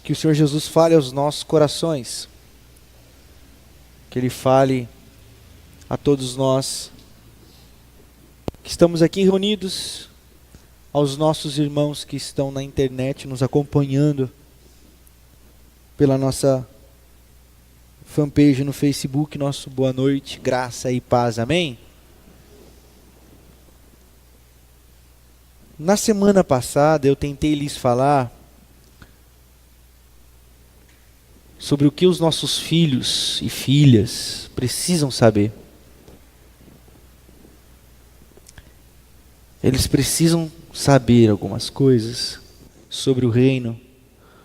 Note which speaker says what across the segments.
Speaker 1: Que o Senhor Jesus fale aos nossos corações, que Ele fale a todos nós que estamos aqui reunidos, aos nossos irmãos que estão na internet nos acompanhando pela nossa fanpage no Facebook, nosso boa noite, graça e paz, amém? Na semana passada eu tentei lhes falar sobre o que os nossos filhos e filhas precisam saber. Eles precisam saber algumas coisas sobre o reino,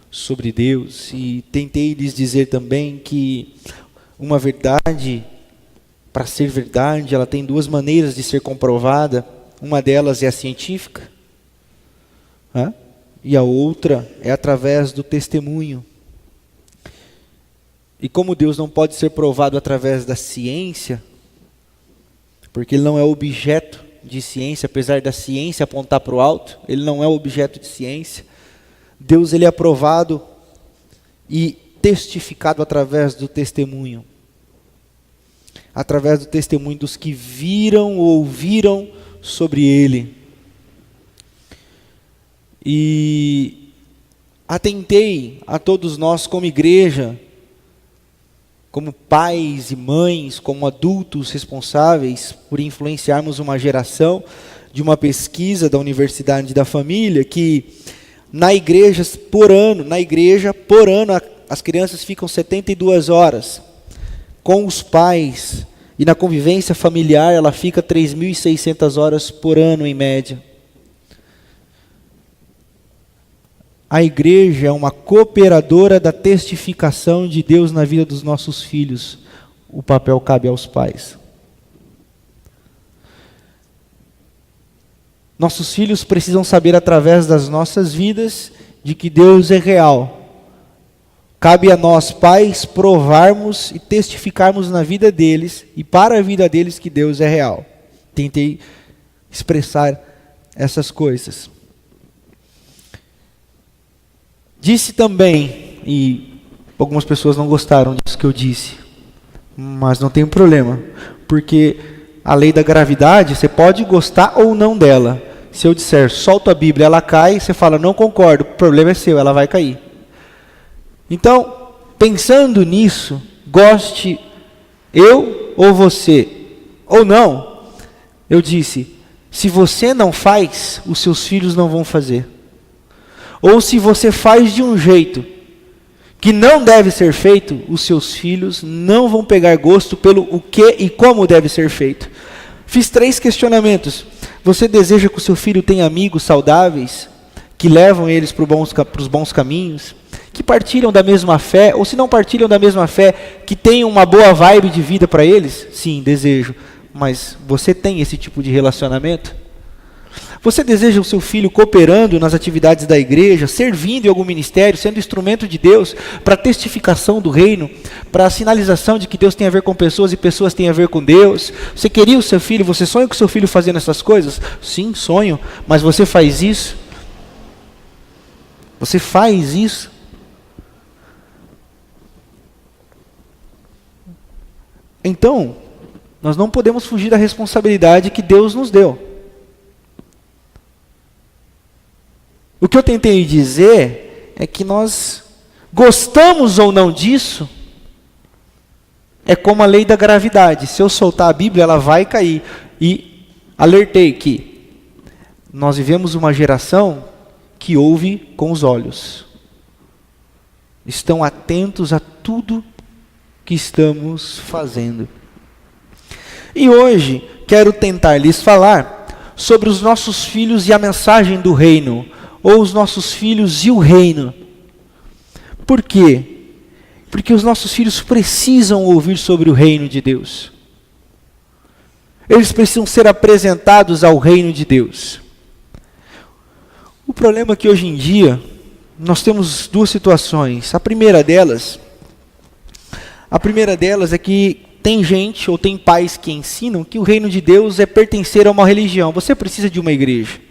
Speaker 1: sobre Deus, e tentei lhes dizer também que uma verdade, para ser verdade, ela tem duas maneiras de ser comprovada. Uma delas é a científica, e a outra é através do testemunho. E como Deus não pode ser provado através da ciência, porque Ele não é objeto de ciência, apesar da ciência apontar para o alto, Ele não é objeto de ciência. Deus, Ele é provado e testificado através do testemunho. Através do testemunho dos que viram ou ouviram sobre Ele. E atentei a todos nós como igreja, como pais e mães, como adultos responsáveis por influenciarmos uma geração, de uma pesquisa da Universidade da Família, que na igreja por ano, as crianças ficam 72 horas com os pais, e na convivência familiar ela fica 3.600 horas por ano em média. A igreja é uma cooperadora da testificação de Deus na vida dos nossos filhos. O papel cabe aos pais. Nossos filhos precisam saber através das nossas vidas de que Deus é real. Cabe a nós, pais, provarmos e testificarmos na vida deles e para a vida deles que Deus é real. Tentei expressar essas coisas. Disse também, e algumas pessoas não gostaram disso que eu disse, mas não tem problema, porque a lei da gravidade, você pode gostar ou não dela. Se eu disser, solta a Bíblia, ela cai, você fala, não concordo, o problema é seu, ela vai cair. Então, pensando nisso, goste eu ou você, ou não, eu disse, se você não faz, os seus filhos não vão fazer. Ou se você faz de um jeito que não deve ser feito, os seus filhos não vão pegar gosto pelo o que e como deve ser feito. Fiz 3 questionamentos. Você deseja que o seu filho tenha amigos saudáveis, que levam eles para os bons caminhos, que partilham da mesma fé, ou se não partilham da mesma fé, que tenham uma boa vibe de vida para eles? Sim, desejo. Mas você tem esse tipo de relacionamento? Você deseja o seu filho cooperando nas atividades da igreja, servindo em algum ministério, sendo instrumento de Deus para a testificação do reino, para a sinalização de que Deus tem a ver com pessoas e pessoas têm a ver com Deus? Você queria o seu filho, você sonha com o seu filho fazendo essas coisas? Sim, sonho, mas você faz isso? Você faz isso? Então, nós não podemos fugir da responsabilidade que Deus nos deu. O que eu tentei dizer é que nós gostamos ou não disso, é como a lei da gravidade. Se eu soltar a Bíblia, ela vai cair. E alertei que nós vivemos uma geração que ouve com os olhos. Estão atentos a tudo que estamos fazendo. E hoje quero tentar lhes falar sobre os nossos filhos e a mensagem do reino, ou os nossos filhos e o reino. Por quê? Porque os nossos filhos precisam ouvir sobre o reino de Deus. Eles precisam ser apresentados ao reino de Deus. O problema é que hoje em dia, nós temos 2 situações. A primeira delas é que tem gente ou tem pais que ensinam que o reino de Deus é pertencer a uma religião. Você precisa de uma igreja.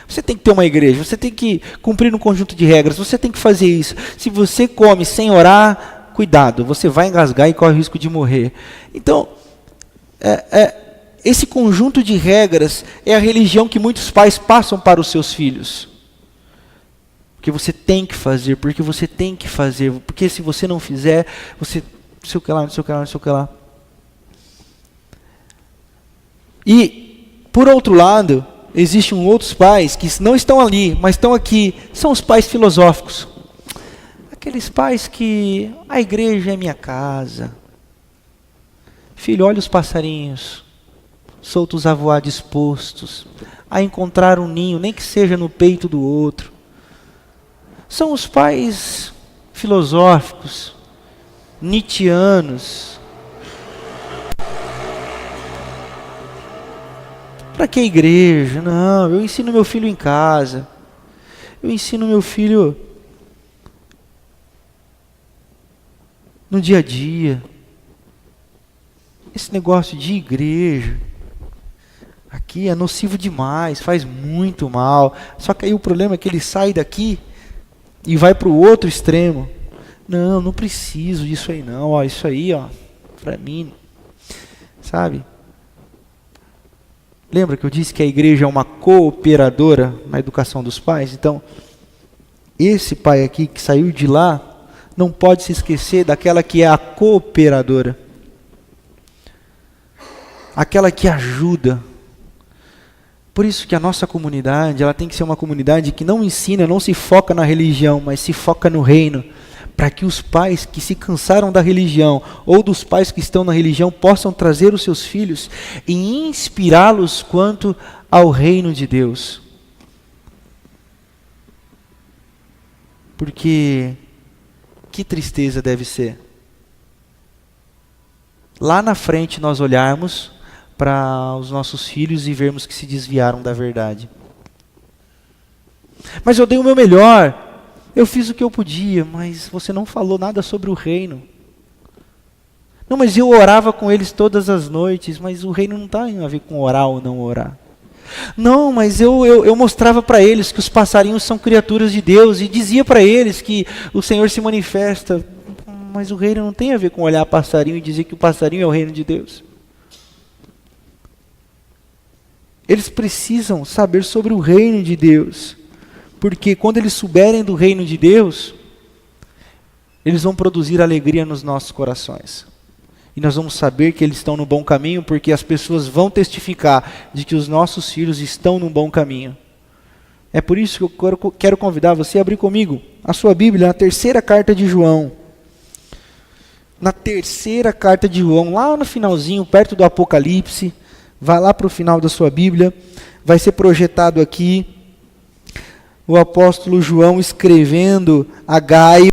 Speaker 1: Você tem que ter uma igreja, você tem que cumprir um conjunto de regras, você tem que fazer isso. Se você come sem orar, cuidado, você vai engasgar e corre o risco de morrer. Então, esse conjunto de regras é a religião que muitos pais passam para os seus filhos. Porque você tem que fazer, porque se você não fizer, você não sei o que lá, não sei o que lá, não sei o que lá. E, por outro lado, existem outros pais que não estão ali, mas estão aqui. São os pais filosóficos. Aqueles pais que a igreja é minha casa. Filho, olha os passarinhos, soltos a voar dispostos, a encontrar um ninho, nem que seja no peito do outro. São os pais filosóficos, nietzschianos. Para que igreja? Não, eu ensino meu filho em casa. Eu ensino meu filho no dia a dia. Esse negócio de igreja aqui é nocivo demais, faz muito mal. Só que aí o problema é que ele sai daqui e vai para o outro extremo. Não, não preciso disso aí não. Ó, isso aí, ó, para mim, sabe? Lembra que eu disse que a igreja é uma cooperadora na educação dos pais? Então, esse pai aqui que saiu de lá não pode se esquecer daquela que é a cooperadora. Aquela que ajuda. Por isso que a nossa comunidade, ela tem que ser uma comunidade que não ensina, não se foca na religião, mas se foca no reino. Para que os pais que se cansaram da religião, ou dos pais que estão na religião, possam trazer os seus filhos e inspirá-los quanto ao reino de Deus. Porque que tristeza deve ser lá na frente nós olharmos para os nossos filhos e vermos que se desviaram da verdade. Mas eu dei o meu melhor. Eu fiz o que eu podia, mas você não falou nada sobre o reino. Não, mas eu orava com eles todas as noites, mas o reino não tem a ver com orar ou não orar. Não, mas eu mostrava para eles que os passarinhos são criaturas de Deus e dizia para eles que o Senhor se manifesta. Mas o reino não tem a ver com olhar passarinho e dizer que o passarinho é o reino de Deus. Eles precisam saber sobre o reino de Deus. Porque quando eles souberem do reino de Deus, eles vão produzir alegria nos nossos corações. E nós vamos saber que eles estão no bom caminho, porque as pessoas vão testificar de que os nossos filhos estão no bom caminho. É por isso que eu quero convidar você a abrir comigo a sua Bíblia, na terceira carta de João. Na terceira carta de João, lá no finalzinho, perto do Apocalipse. Vai lá para o final da sua Bíblia. Vai ser projetado aqui o apóstolo João escrevendo a Gaio.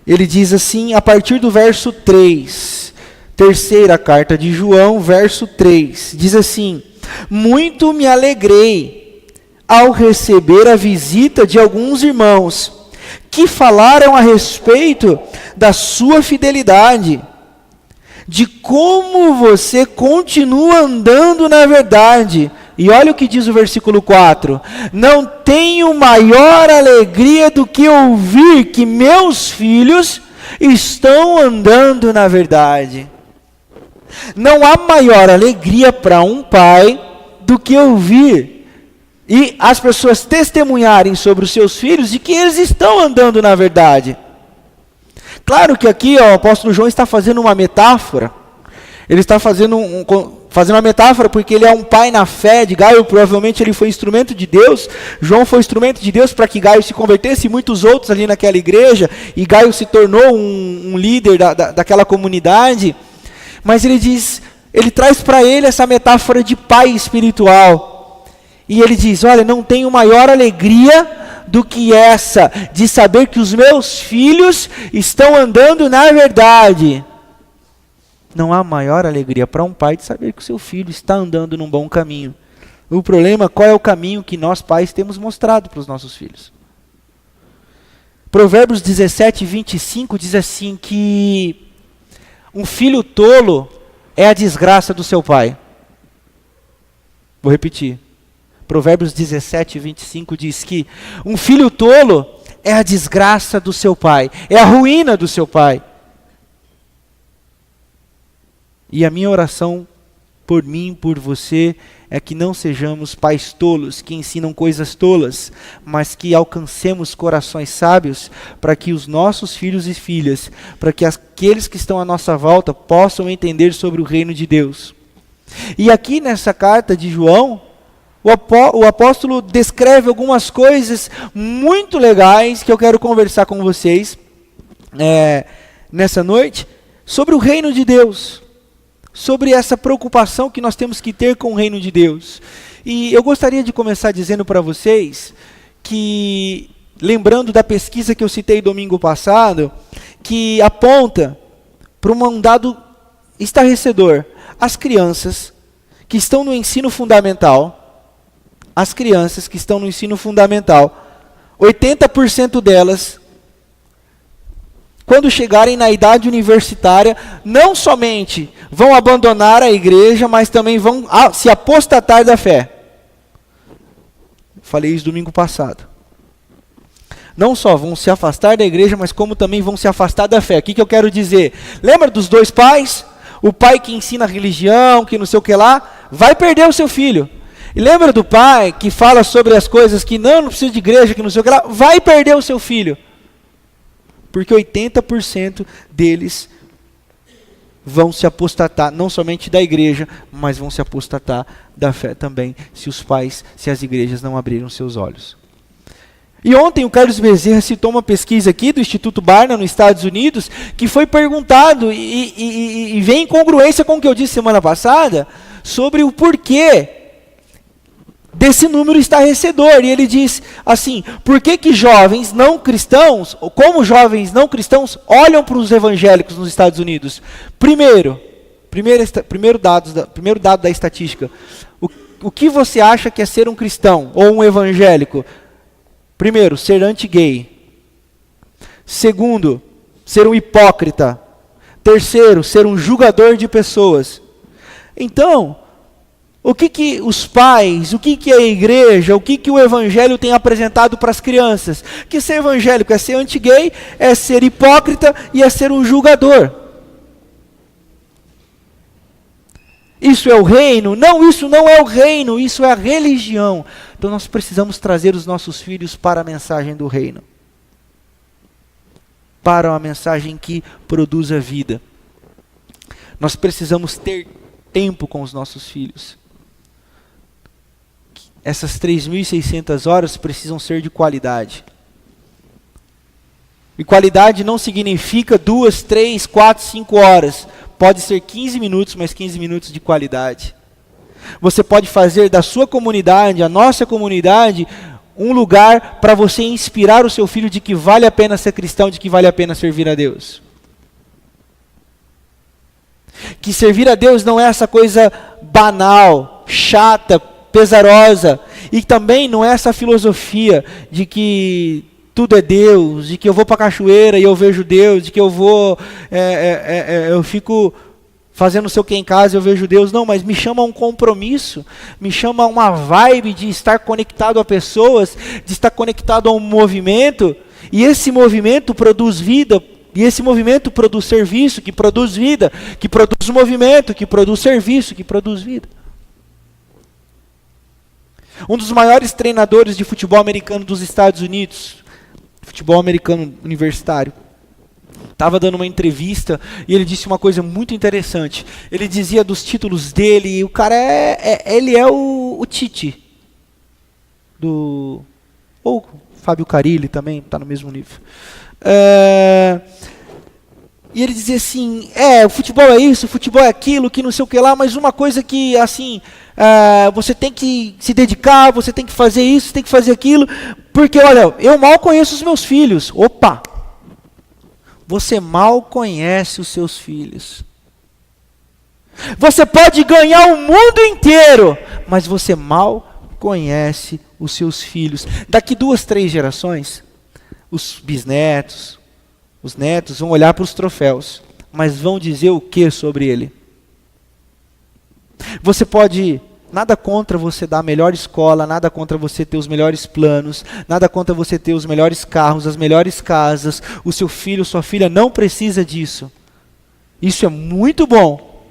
Speaker 1: Ele diz assim, a partir do verso 3, terceira carta de João, verso 3, diz assim: muito me alegrei ao receber a visita de alguns irmãos que falaram a respeito da sua fidelidade, de como você continua andando na verdade. E olha o que diz o versículo 4. Não tenho maior alegria do que ouvir que meus filhos estão andando na verdade. Não há maior alegria para um pai do que ouvir e as pessoas testemunharem sobre os seus filhos de que eles estão andando na verdade. Claro que aqui o apóstolo João está fazendo uma metáfora. Ele está fazendo uma metáfora porque ele é um pai na fé de Gaio. Provavelmente ele foi instrumento de Deus. João foi instrumento de Deus para que Gaio se convertesse e muitos outros ali naquela igreja. E Gaio se tornou um líder daquela comunidade. Mas ele traz para ele essa metáfora de pai espiritual. E ele diz, olha, não tenho maior alegria do que essa, de saber que os meus filhos estão andando na verdade. Não há maior alegria para um pai de saber que o seu filho está andando num bom caminho. O problema, qual é o caminho que nós pais temos mostrado para os nossos filhos? Provérbios 17, 25 diz assim que um filho tolo é a desgraça do seu pai. Vou repetir. Provérbios 17, 25 diz que um filho tolo é a desgraça do seu pai, é a ruína do seu pai. E a minha oração por mim, por você, é que não sejamos pais tolos, que ensinam coisas tolas, mas que alcancemos corações sábios, para que os nossos filhos e filhas, para que aqueles que estão à nossa volta possam entender sobre o reino de Deus. E aqui nessa carta de João, o apóstolo descreve algumas coisas muito legais que eu quero conversar com vocês nessa noite, sobre o reino de Deus, sobre essa preocupação que nós temos que ter com o reino de Deus. E eu gostaria de começar dizendo para vocês que, lembrando da pesquisa que eu citei domingo passado, que aponta para um dado estarrecedor: as crianças que estão no ensino fundamental, 80% delas, quando chegarem na idade universitária, não somente vão abandonar a igreja, mas também vão se apostatar da fé. Falei isso domingo passado. Não só vão se afastar da igreja, mas como também vão se afastar da fé. O que eu quero dizer? Lembra dos dois pais? O pai que ensina religião, que não sei o que lá, vai perder o seu filho. E lembra do pai que fala sobre as coisas que não precisa de igreja, que não sei o que lá, vai perder o seu filho. Porque 80% deles vão se apostatar, não somente da igreja, mas vão se apostatar da fé também, se as igrejas não abrirem seus olhos. E ontem o Carlos Bezerra citou uma pesquisa aqui do Instituto Barna, nos Estados Unidos, que foi perguntado, e vem em congruência com o que eu disse semana passada, sobre o porquê desse número estarrecedor. E ele diz assim: por que jovens não cristãos, ou como jovens não cristãos, olham para os evangélicos nos Estados Unidos? Primeiro dado da estatística. O que você acha que é ser um cristão ou um evangélico? Primeiro, ser anti-gay. Segundo, ser um hipócrita. Terceiro, ser um julgador de pessoas. Então, o que os pais, o que a igreja, o que o evangelho tem apresentado para as crianças? Que ser evangélico é ser anti-gay, é ser hipócrita e é ser um julgador. Isso é o reino? Não, isso não é o reino, isso é a religião. Então nós precisamos trazer os nossos filhos para a mensagem do reino. Para uma mensagem que produza vida. Nós precisamos ter tempo com os nossos filhos. Essas 3.600 horas precisam ser de qualidade. E qualidade não significa 2, 3, 4, 5 horas. Pode ser 15 minutos, mas 15 minutos de qualidade. Você pode fazer da sua comunidade, a nossa comunidade, um lugar para você inspirar o seu filho de que vale a pena ser cristão, de que vale a pena servir a Deus. Que servir a Deus não é essa coisa banal, chata, pesarosa, e também não é essa filosofia de que tudo é Deus, de que eu vou para a cachoeira e eu vejo Deus, de que eu fico fazendo não sei o que em casa e eu vejo Deus. Não, mas me chama a um compromisso, me chama a uma vibe de estar conectado a pessoas, de estar conectado a um movimento, e esse movimento produz vida, e esse movimento produz serviço, que produz vida, que produz movimento, que produz serviço, que produz vida. Um dos maiores treinadores de futebol americano dos Estados Unidos, futebol americano universitário, estava dando uma entrevista e ele disse uma coisa muito interessante. Ele dizia dos títulos dele, e o cara ele é o Tite, ou Fábio Carilli também, está no mesmo nível. E ele dizia assim, o futebol é isso, o futebol é aquilo, que não sei o que lá, mas uma coisa que, assim, você tem que se dedicar, você tem que fazer isso, tem que fazer aquilo, porque, olha, eu mal conheço os meus filhos. Opa! Você mal conhece os seus filhos. Você pode ganhar o mundo inteiro, mas você mal conhece os seus filhos. Daqui 2, 3 gerações, os bisnetos, os netos vão olhar para os troféus, mas vão dizer o que sobre ele? Você pode Nada contra você dar a melhor escola, nada contra você ter os melhores planos, nada contra você ter os melhores carros, as melhores casas. O seu filho, sua filha não precisa disso. Isso é muito bom,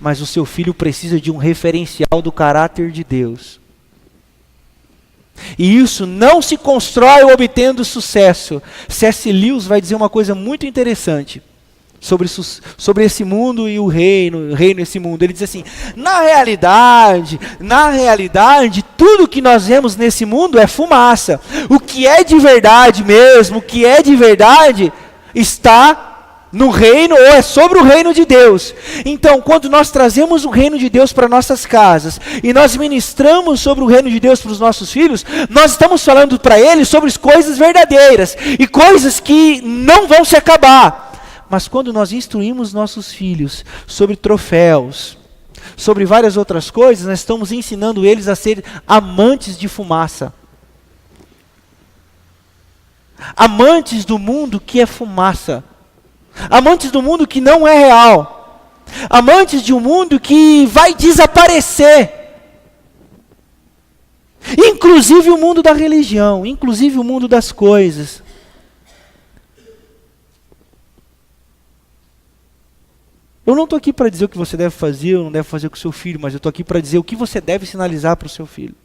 Speaker 1: mas o seu filho precisa de um referencial do caráter de Deus. E isso não se constrói obtendo sucesso. C.S. Lewis vai dizer uma coisa muito interessante sobre esse mundo e o reino e esse mundo. Ele diz assim: na realidade, tudo que nós vemos nesse mundo é fumaça. O que é de verdade mesmo, o que é de verdade, está no reino, ou é sobre o reino de Deus. Então, quando nós trazemos o reino de Deus para nossas casas, e nós ministramos sobre o reino de Deus para os nossos filhos, nós estamos falando para eles sobre coisas verdadeiras, e coisas que não vão se acabar. Mas quando nós instruímos nossos filhos sobre troféus, sobre várias outras coisas, nós estamos ensinando eles a ser amantes de fumaça. Amantes do mundo que é fumaça. Amantes do mundo que não é real. Amantes de um mundo que vai desaparecer. Inclusive o mundo da religião, inclusive o mundo das coisas. Eu não estou aqui para dizer o que você deve fazer ou não deve fazer com o seu filho, mas eu estou aqui para dizer o que você deve sinalizar para o seu filho.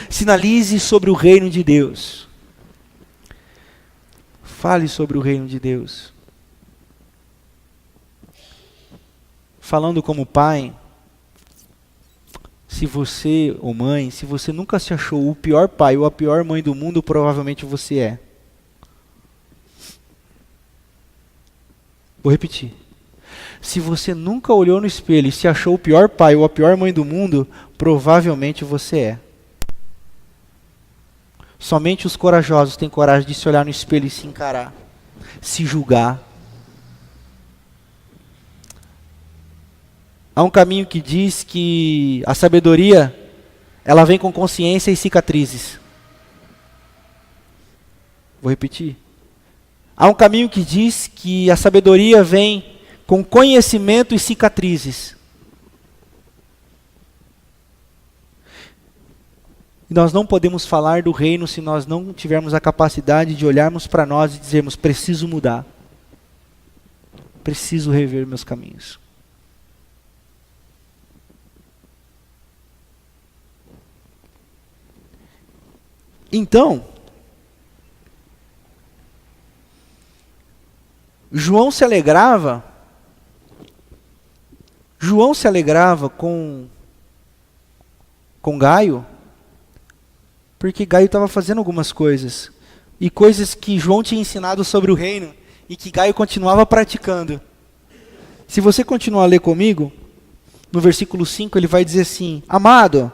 Speaker 1: Sinalize sobre o reino de Deus. Fale sobre o reino de Deus. Falando como pai, se você, ou mãe, se você nunca se achou o pior pai ou a pior mãe do mundo, provavelmente você é. Vou repetir. Se você nunca olhou no espelho e se achou o pior pai ou a pior mãe do mundo, provavelmente você é. Somente os corajosos têm coragem de se olhar no espelho e se encarar, se julgar. Há um caminho que diz que a sabedoria, ela vem com consciência e cicatrizes. Vou repetir. Há um caminho que diz que a sabedoria vem com conhecimento e cicatrizes. E nós não podemos falar do reino se nós não tivermos a capacidade de olharmos para nós e dizermos: preciso mudar. Preciso rever meus caminhos. Então, João se alegrava com Gaio, porque Gaio estava fazendo algumas coisas, e coisas que João tinha ensinado sobre o reino, e que Gaio continuava praticando. Se você continuar a ler comigo, no versículo 5 ele vai dizer assim: amado,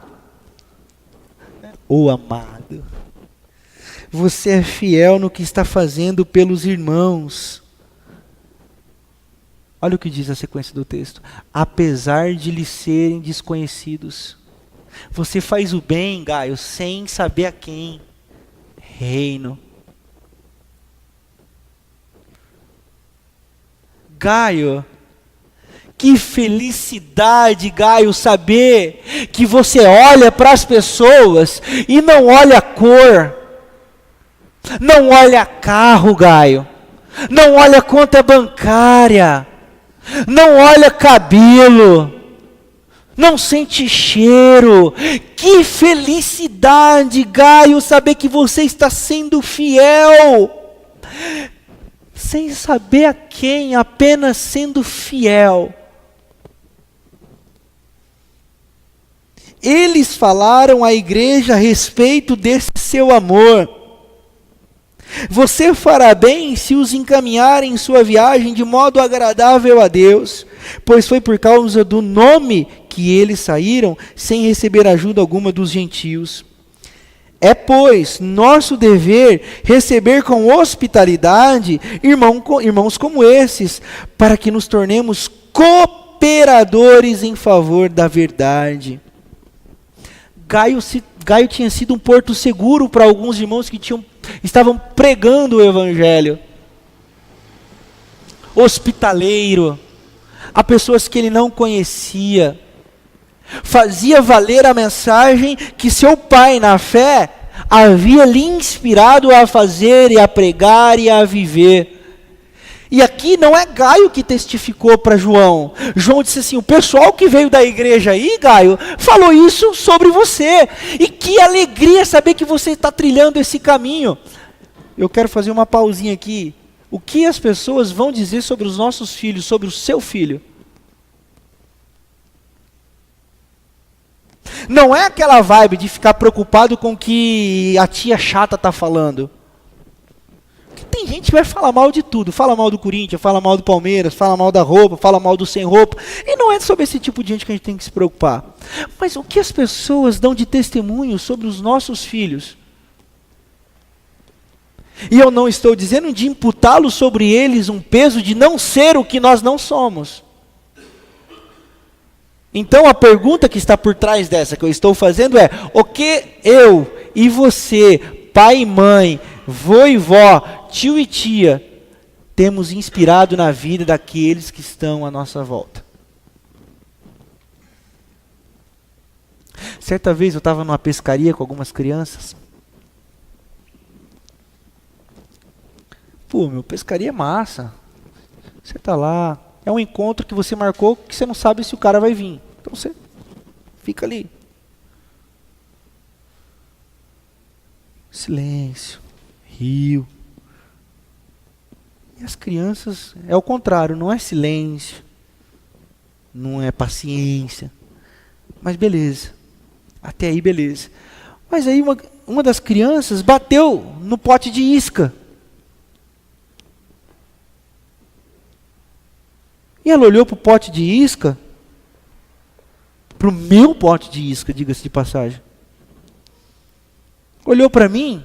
Speaker 1: ô amado, você é fiel no que está fazendo pelos irmãos. Olha o que diz a sequência do texto. Apesar de lhes serem desconhecidos. Você faz o bem, Gaio, sem saber a quem. Reino. Gaio, que felicidade, Gaio, saber que você olha para as pessoas e não olha a cor. Não olha carro, Gaio. Não olha conta bancária. Não olha cabelo, não sente cheiro. Que felicidade, Gaio, saber que você está sendo fiel, sem saber a quem, apenas sendo fiel. Eles falaram à igreja a respeito desse seu amor. Você fará bem se os encaminhar em sua viagem de modo agradável a Deus, pois foi por causa do nome que eles saíram sem receber ajuda alguma dos gentios. É, pois, nosso dever receber com hospitalidade irmãos como esses, para que nos tornemos cooperadores em favor da verdade. Gaio tinha sido um porto seguro para alguns irmãos que estavam pregando o evangelho. Hospitaleiro, a pessoas que ele não conhecia. fazia valer a mensagem que seu pai, na fé, havia lhe inspirado a fazer e a pregar e a viver. E aqui não é Gaio que testificou para João. João disse assim: o pessoal que veio da igreja aí, Gaio, falou isso sobre você. E que alegria saber que você está trilhando esse caminho. Eu quero fazer uma pausinha aqui. O que as pessoas vão dizer sobre os nossos filhos, sobre o seu filho? Não é aquela vibe de ficar preocupado com o que a tia chata está falando. Tem gente que vai falar mal de tudo. Fala mal do Corinthians, fala mal do Palmeiras, fala mal da roupa, fala mal do sem roupa. E não é sobre esse tipo de gente que a gente tem que se preocupar. Mas o que as pessoas dão de testemunho sobre os nossos filhos? E eu não estou dizendo de imputá-los sobre eles um peso de não ser o que nós não somos. Então a pergunta que está por trás dessa que eu estou fazendo é: o que eu e você, pai e mãe, vô e vó, tio e tia, temos inspirado na vida daqueles que estão à nossa volta? Certa vez eu estava numa pescaria com algumas crianças. Pô, meu, pescaria é massa. Você está lá, é um encontro que você marcou que você não sabe se o cara vai vir. Então você fica ali. Silêncio, rio. E as crianças, é o contrário, não é silêncio, não é paciência. Mas beleza, até aí beleza. Mas aí uma das crianças bateu no pote de isca. E ela olhou para o pote de isca, para o meu pote de isca, diga-se de passagem. Olhou para mim.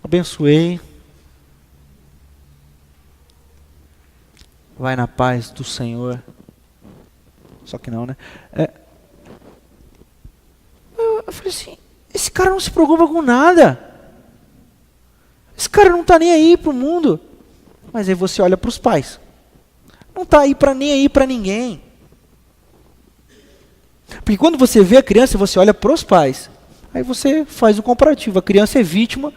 Speaker 1: Abençoei. Vai na paz do Senhor. Só que não, né? Eu falei assim: esse cara não se preocupa com nada. Esse cara não está nem aí para o mundo. Mas aí você olha para os pais. Não está nem aí para ninguém. Porque quando você vê a criança, você olha para os pais. Aí você faz o comparativo. A criança é vítima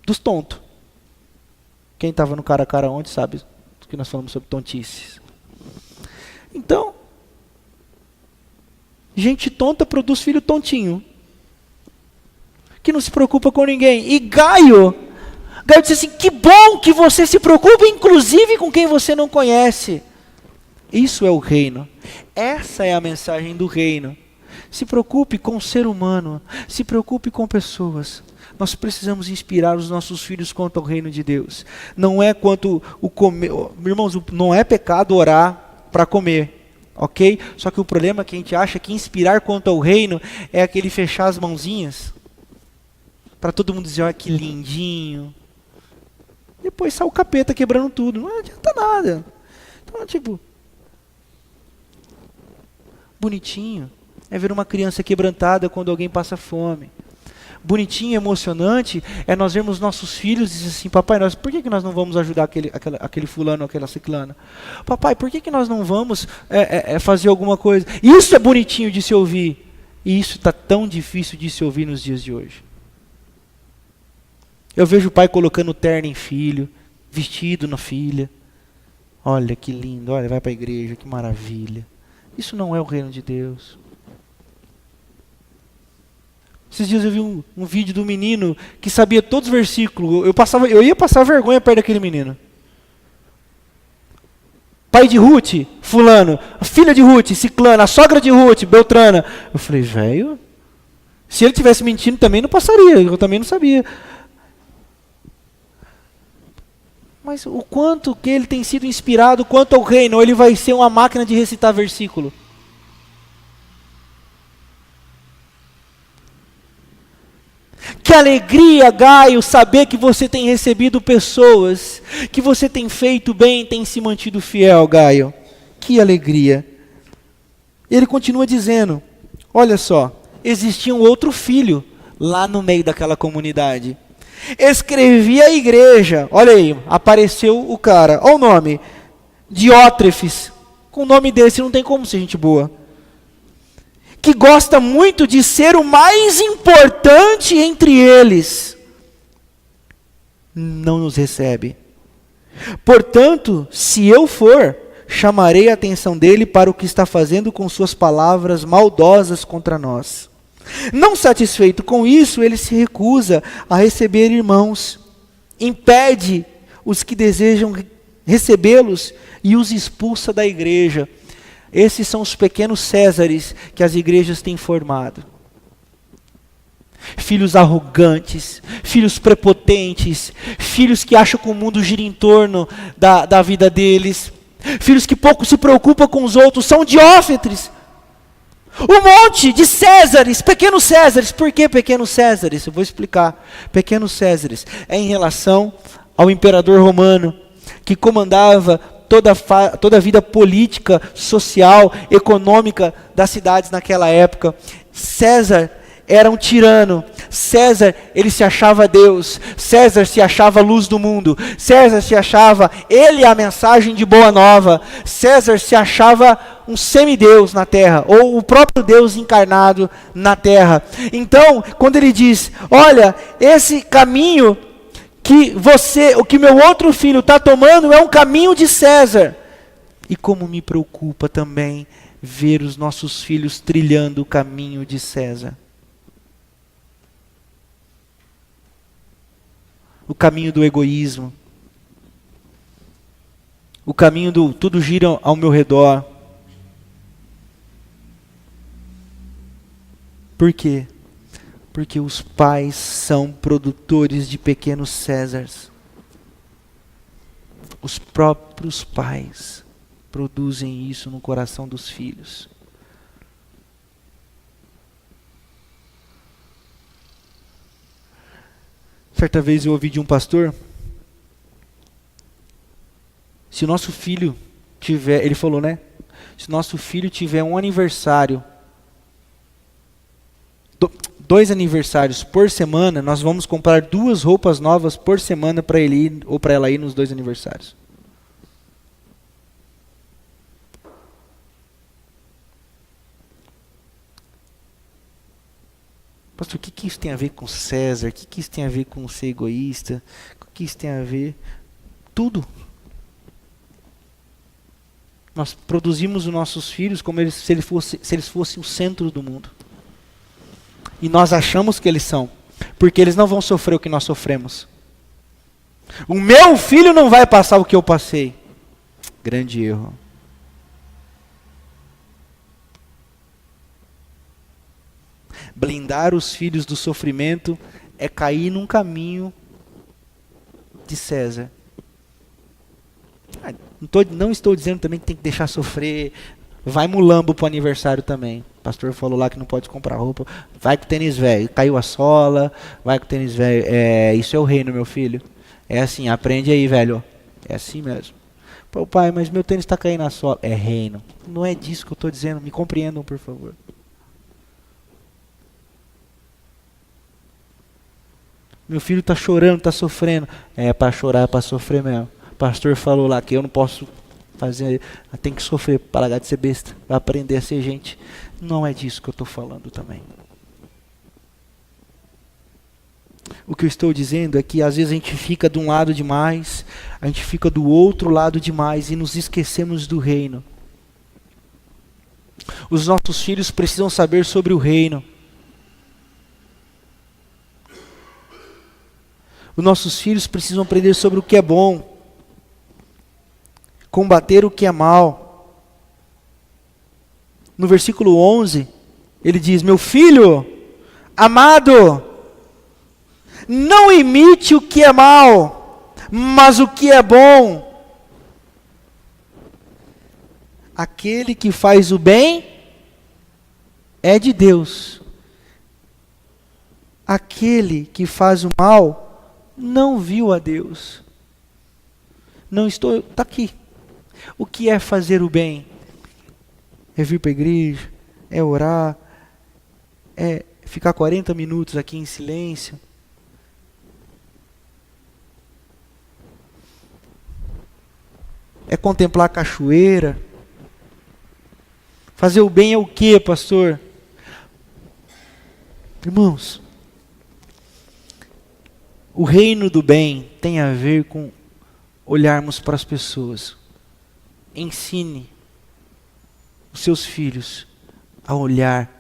Speaker 1: dos tontos. Quem estava no cara a cara ontem sabe que nós falamos sobre tontices. Então, gente tonta produz filho tontinho, que não se preocupa com ninguém. E Gaio disse assim: que bom que você se preocupa, inclusive com quem você não conhece. Isso é o reino. Essa é a mensagem do reino. Se preocupe com o ser humano. Se preocupe com pessoas. Nós precisamos inspirar os nossos filhos quanto ao reino de Deus. Não é quanto o comer. Irmãos, não é pecado orar para comer. Ok? Só que o problema é que a gente acha que inspirar quanto ao reino é aquele fechar as mãozinhas para todo mundo dizer: olha que lindinho. Depois sai o capeta quebrando tudo. Não adianta nada. Então, tipo, bonitinho é ver uma criança quebrantada quando alguém passa fome. Bonitinho, emocionante é nós vermos nossos filhos e dizer assim: papai, por que nós não vamos ajudar aquele fulano ou aquela ciclana? Papai, por que nós não vamos fazer alguma coisa? Isso é bonitinho de se ouvir. E isso está tão difícil de se ouvir nos dias de hoje. Eu vejo o pai colocando terno em filho, vestido na filha. Olha que lindo, olha, vai para a igreja, que maravilha. Isso não é o reino de Deus. Esses dias eu vi um vídeo do menino que sabia todos os versículos. Eu ia passar vergonha perto daquele menino. Pai de Ruth, fulano. A filha de Ruth, ciclana. A sogra de Ruth, Beltrana. Eu falei: velho, se ele tivesse mentindo também não passaria. Eu também não sabia. Mas o quanto que ele tem sido inspirado quanto ao reino, ou ele vai ser uma máquina de recitar versículo? Que alegria, Gaio, saber que você tem recebido pessoas, que você tem feito bem, tem se mantido fiel, Gaio. Que alegria. Ele continua dizendo: olha só, existia um outro filho lá no meio daquela comunidade. Escrevi à igreja, olha aí, apareceu o cara, olha o nome, Diótrefes, com um nome desse não tem como ser gente boa, que gosta muito de ser o mais importante entre eles, não nos recebe. Portanto, se eu for, chamarei a atenção dele para o que está fazendo com suas palavras maldosas contra nós. Não satisfeito com isso, ele se recusa a receber irmãos, impede os que desejam recebê-los e os expulsa da igreja. Esses são os pequenos Césares que as igrejas têm formado. Filhos arrogantes, filhos prepotentes, filhos que acham que o mundo gira em torno da vida deles, filhos que pouco se preocupam com os outros, são Diófetres. Um monte de Césares, pequenos Césares. Por que pequenos Césares? Eu vou explicar. Pequenos Césares é em relação ao imperador romano, que comandava toda a vida política, social, econômica das cidades naquela época. César era um tirano. César, ele se achava Deus. César se achava a luz do mundo. César se achava, ele a mensagem de boa nova. César se achava um semideus na terra, ou o próprio Deus encarnado na terra. Então, quando ele diz, olha, esse caminho o que meu outro filho está tomando é um caminho de César. E como me preocupa também ver os nossos filhos trilhando o caminho de César. O caminho do egoísmo. O caminho do tudo gira ao meu redor. Por quê? Porque os pais são produtores de pequenos Césares. Os próprios pais produzem isso no coração dos filhos. Certa vez eu ouvi de um pastor, se o nosso filho tiver, ele falou, né? Se nosso filho tiver um aniversário, 2 aniversários por semana, nós vamos comprar 2 roupas novas por semana para ele ir, ou para ela ir nos 2 aniversários. Pastor, o que isso tem a ver com César? O que isso tem a ver com ser egoísta? O que isso tem a ver? Tudo. Nós produzimos os nossos filhos como se eles fossem o centro do mundo. E nós achamos que eles são, porque eles não vão sofrer o que nós sofremos. O meu filho não vai passar o que eu passei. Grande erro. Blindar os filhos do sofrimento é cair num caminho de César. Não estou dizendo também que tem que deixar sofrer. Vai mulambo pro aniversário também. O pastor falou lá que não pode comprar roupa. Vai com tênis velho. Caiu a sola. Vai com tênis velho. Isso é o reino, meu filho. É assim, aprende aí, velho. É assim mesmo. Pô, pai, mas meu tênis está caindo a sola. É reino. Não é disso que eu estou dizendo. Me compreendam, por favor. Meu filho está chorando, está sofrendo. É para chorar, é para sofrer mesmo. O pastor falou lá que eu não posso fazer, tem que sofrer para largar de ser besta, para aprender a ser gente. Não é disso que eu estou falando também. O que eu estou dizendo é que às vezes a gente fica de um lado demais, a gente fica do outro lado demais e nos esquecemos do reino. Os nossos filhos precisam saber sobre o reino. Os nossos filhos precisam aprender sobre o que é bom, combater o que é mal. No versículo 11, ele diz, meu filho, amado, não imite o que é mal, mas o que é bom. Aquele que faz o bem é de Deus. Aquele que faz o mal não viu a Deus. Está aqui. O que é fazer o bem? É vir para a igreja, é orar, é ficar 40 minutos aqui em silêncio. É contemplar a cachoeira. Fazer o bem é o quê, pastor? Irmãos, o reino do bem tem a ver com olharmos para as pessoas. Ensine os seus filhos a olhar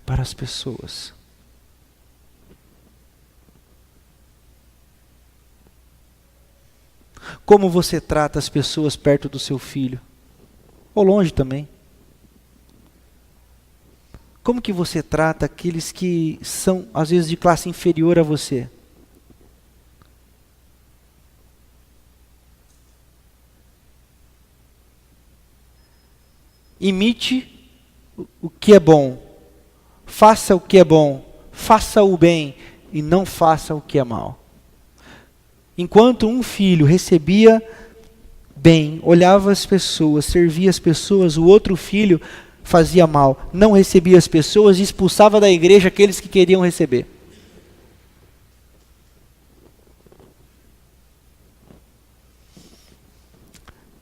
Speaker 1: para as pessoas. Como você trata as pessoas perto do seu filho? Ou longe também? Como que você trata aqueles que são, às vezes, de classe inferior a você? Imite o que é bom. Faça o que é bom. Faça o bem e não faça o que é mal. Enquanto um filho recebia bem, olhava as pessoas, servia as pessoas, o outro filho fazia mal, não recebia as pessoas e expulsava da igreja aqueles que queriam receber.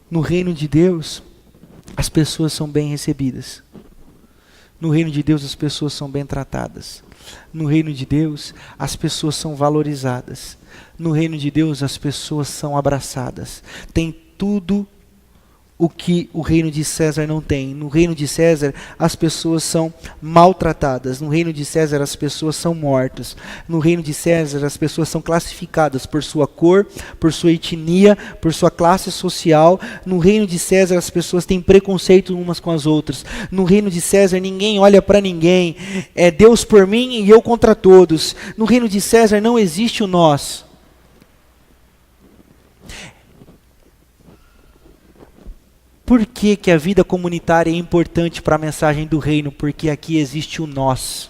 Speaker 1: No reino de Deus, as pessoas são bem recebidas. No reino de Deus, as pessoas são bem tratadas. No reino de Deus, as pessoas são valorizadas. No reino de Deus, as pessoas são abraçadas. Tem tudo o que o reino de César não tem. No reino de César, as pessoas são maltratadas. No reino de César, as pessoas são mortas. No reino de César, as pessoas são classificadas por sua cor, por sua etnia, por sua classe social. No reino de César, as pessoas têm preconceito umas com as outras. No reino de César, ninguém olha para ninguém. É Deus por mim e eu contra todos. No reino de César não existe o nós. Por que que a vida comunitária é importante para a mensagem do reino? Porque aqui existe o nós.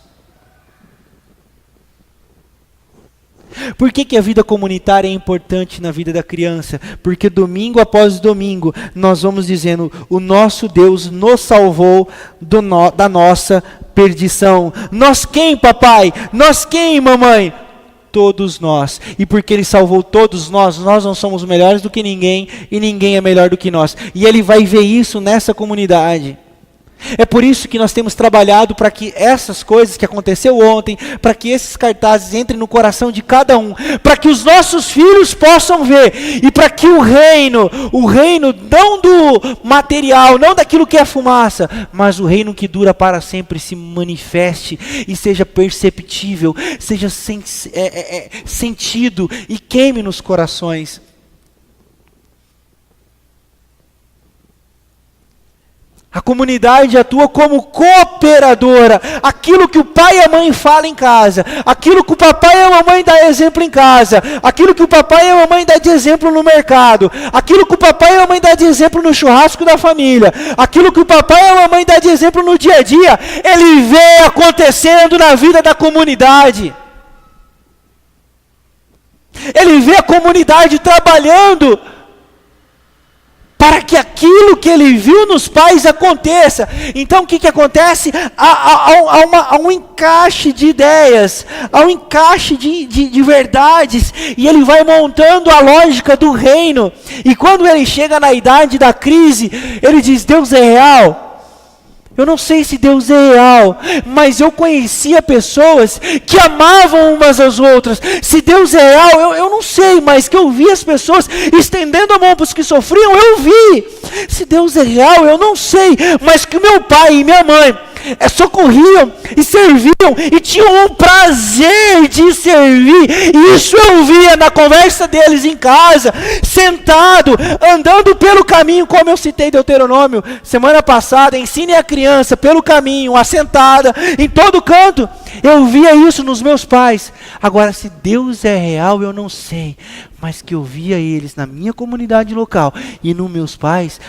Speaker 1: Por que que a vida comunitária é importante na vida da criança? Porque domingo após domingo nós vamos dizendo: o nosso Deus nos salvou da nossa perdição. Nós quem, papai? Nós quem, mamãe? Todos nós. E porque Ele salvou todos nós, nós não somos melhores do que ninguém e ninguém é melhor do que nós. E Ele vai ver isso nessa comunidade. É por isso que nós temos trabalhado para que essas coisas que aconteceu ontem, para que esses cartazes entrem no coração de cada um, para que os nossos filhos possam ver, e para que o reino não do material, não daquilo que é fumaça, mas o reino que dura para sempre se manifeste e seja perceptível, seja sentido e queime nos corações. A comunidade atua como cooperadora. Aquilo que o pai e a mãe falam em casa, aquilo que o papai e a mamãe dão exemplo em casa, aquilo que o papai e a mamãe dão de exemplo no mercado, aquilo que o papai e a mamãe dão de exemplo no churrasco da família, aquilo que o papai e a mamãe dão de exemplo no dia a dia, ele vê acontecendo na vida da comunidade. Ele vê a comunidade trabalhando para que aquilo que ele viu nos pais aconteça. Então o que acontece? Há um encaixe de ideias, há um encaixe de verdades, e ele vai montando a lógica do reino. E quando ele chega na idade da crise, ele diz: Deus é real. Eu não sei se Deus é real, mas eu conhecia pessoas que amavam umas às outras. Se Deus é real, eu não sei, mas que eu vi as pessoas estendendo a mão para os que sofriam, eu vi. Se Deus é real, eu não sei, mas que meu pai e minha mãe socorriam e serviam e tinham o prazer de servir. E isso eu via na conversa deles em casa, sentado, andando pelo caminho, como eu citei Deuteronômio semana passada: ensine a criança pelo caminho, assentada, em todo canto. Eu via isso nos meus pais. Agora, se Deus é real, eu não sei, mas que eu via eles na minha comunidade local e nos meus pais,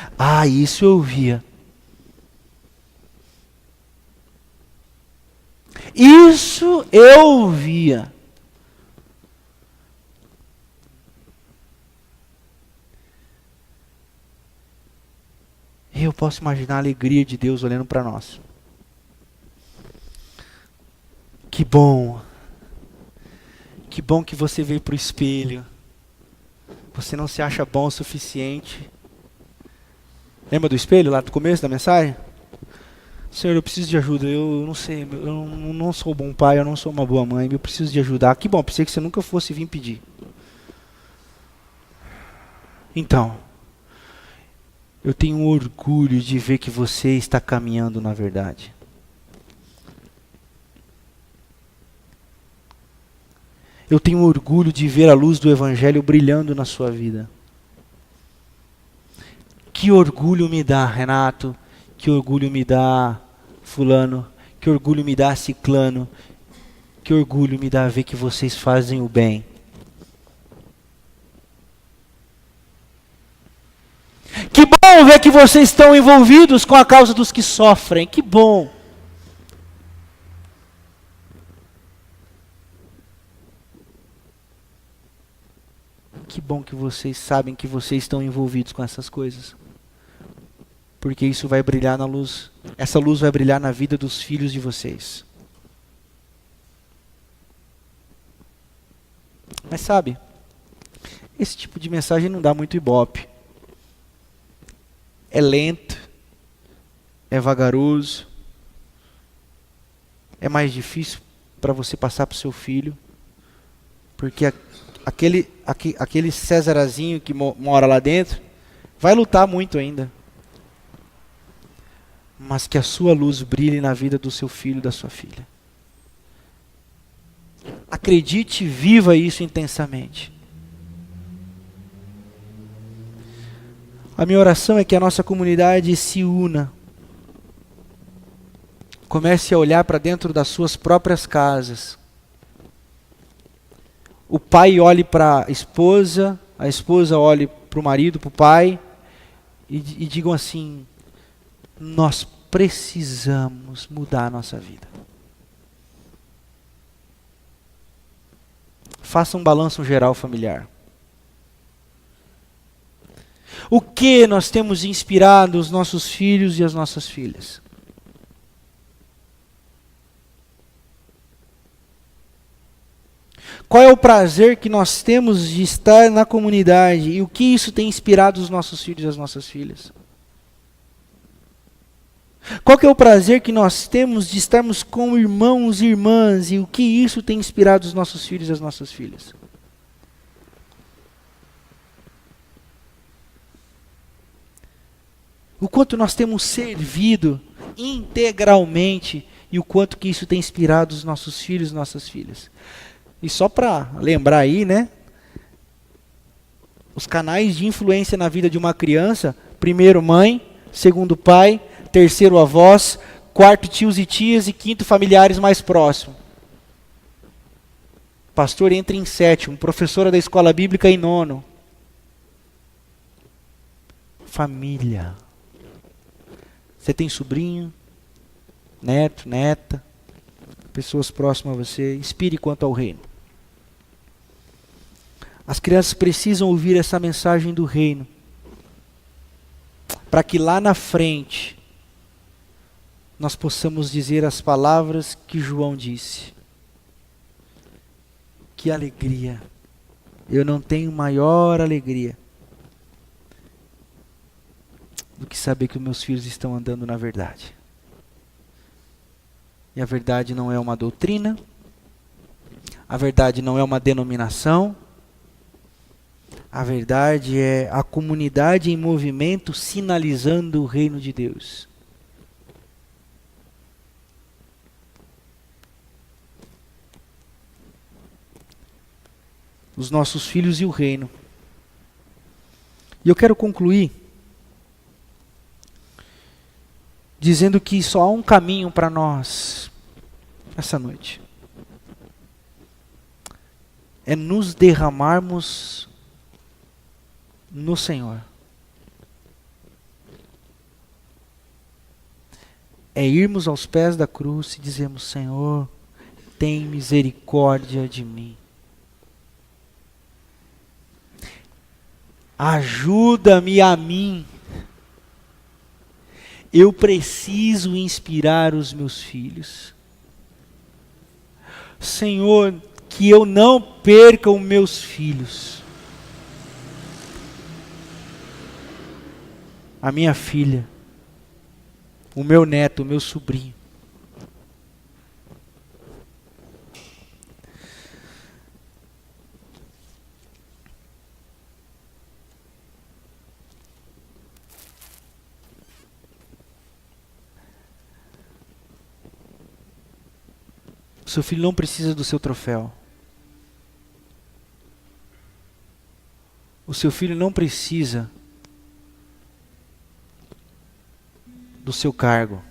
Speaker 1: isso eu via. Isso eu via. Eu posso imaginar a alegria de Deus olhando para nós. Que bom. Que bom que você veio para o espelho. Você não se acha bom o suficiente. Lembra do espelho lá do começo da mensagem? Senhor, eu preciso de ajuda. Eu não sei, eu não sou um bom pai, eu não sou uma boa mãe. Eu preciso de ajudar. Que bom, pensei que você nunca fosse vir pedir. Então, eu tenho orgulho de ver que você está caminhando na verdade. Eu tenho orgulho de ver a luz do Evangelho brilhando na sua vida. Que orgulho me dá, Renato. Que orgulho me dá, fulano. Que orgulho me dá, ciclano. Que orgulho me dá ver que vocês fazem o bem. Que bom ver que vocês estão envolvidos com a causa dos que sofrem. Que bom. Que bom que vocês sabem que vocês estão envolvidos com essas coisas. Porque isso vai brilhar na luz. Essa luz vai brilhar na vida dos filhos de vocês. Mas sabe, esse tipo de mensagem não dá muito ibope. É lento, é vagaroso, é mais difícil para você passar para o seu filho, porque aquele Césarazinho que mora lá dentro vai lutar muito ainda. Mas que a sua luz brilhe na vida do seu filho, da sua filha. Acredite e viva isso intensamente. A minha oração é que a nossa comunidade se una. Comece a olhar para dentro das suas próprias casas. O pai olhe para a esposa olhe para o marido, para o pai, e digam assim: nós precisamos mudar a nossa vida. Faça um balanço geral familiar. O que nós temos inspirado os nossos filhos e as nossas filhas? Qual é o prazer que nós temos de estar na comunidade e o que isso tem inspirado os nossos filhos e as nossas filhas? Qual que é o prazer que nós temos de estarmos com irmãos e irmãs e o que isso tem inspirado os nossos filhos e as nossas filhas? O quanto nós temos servido integralmente e o quanto que isso tem inspirado os nossos filhos e nossas filhas. E só para lembrar aí, né? Os canais de influência na vida de uma criança: primeiro mãe, segundo pai, terceiro avós, quarto tios e tias e quinto familiares mais próximos. Pastor entra em sétimo, professora da escola bíblica em nono. Família. Você tem sobrinho, neto, neta, pessoas próximas a você, inspire quanto ao reino. As crianças precisam ouvir essa mensagem do reino, para que lá na frente nós possamos dizer as palavras que João disse. Que alegria! Eu não tenho maior alegria do que saber que os meus filhos estão andando na verdade. E a verdade não é uma doutrina, a verdade não é uma denominação, a verdade é a comunidade em movimento sinalizando o reino de Deus. Os nossos filhos e o reino. E eu quero concluir dizendo que só há um caminho para nós essa noite. É nos derramarmos no Senhor. É irmos aos pés da cruz e dizermos: Senhor, tem misericórdia de mim. Ajuda-me a mim. Eu preciso inspirar os meus filhos. Senhor, que eu não perca os meus filhos, a minha filha, o meu neto, o meu sobrinho. O seu filho não precisa do seu troféu. O seu filho não precisa do seu cargo.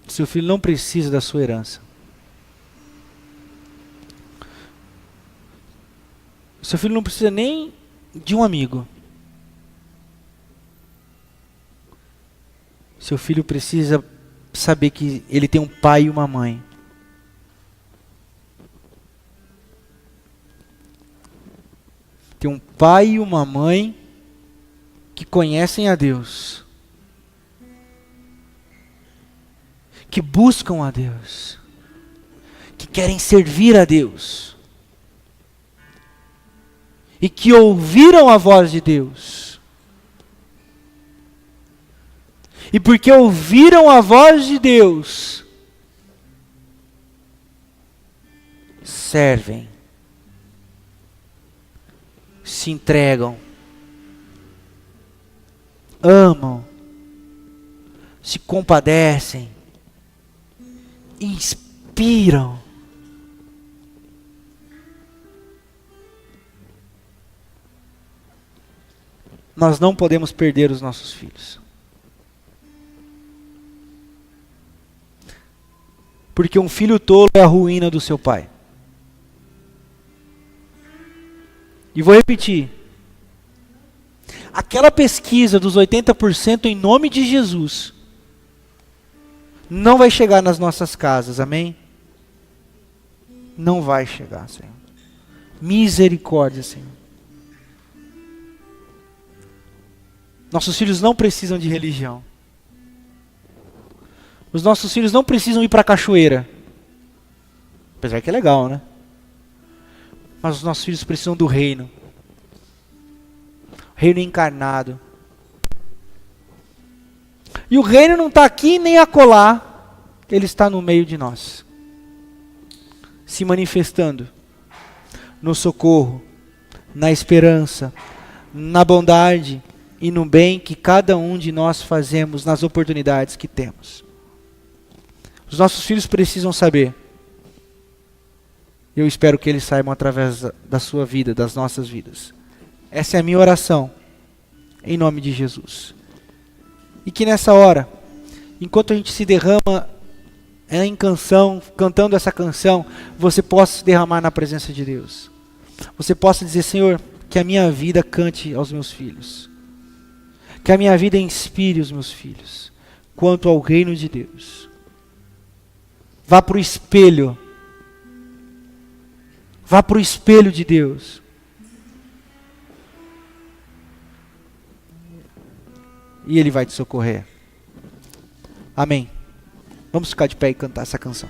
Speaker 1: O seu filho não precisa da sua herança. O seu filho não precisa nem de um amigo. Seu filho precisa saber que ele tem um pai e uma mãe. Tem um pai e uma mãe que conhecem a Deus, que buscam a Deus, que querem servir a Deus, e que ouviram a voz de Deus. E porque ouviram a voz de Deus, servem, se entregam, amam, se compadecem, inspiram. Nós não podemos perder os nossos filhos. Porque um filho tolo é a ruína do seu pai. E vou repetir. Aquela pesquisa dos 80% em nome de Jesus não vai chegar nas nossas casas, amém? Não vai chegar, Senhor. Misericórdia, Senhor. Nossos filhos não precisam de religião. Os nossos filhos não precisam ir para a cachoeira. Apesar que é legal, né? Mas os nossos filhos precisam do reino. Reino encarnado. E o reino não está aqui nem acolá. Ele está no meio de nós. Se manifestando. No socorro. Na esperança. Na bondade. E no bem que cada um de nós fazemos nas oportunidades que temos. Os nossos filhos precisam saber. Eu espero que eles saibam através da sua vida, das nossas vidas. Essa é a minha oração, em nome de Jesus. E que nessa hora, enquanto a gente se derrama em canção, cantando essa canção, você possa se derramar na presença de Deus. Você possa dizer, Senhor, que a minha vida cante aos meus filhos. Que a minha vida inspire os meus filhos, quanto ao reino de Deus. Vá para o espelho. Vá para o espelho de Deus. E Ele vai te socorrer. Amém. Vamos ficar de pé e cantar essa canção.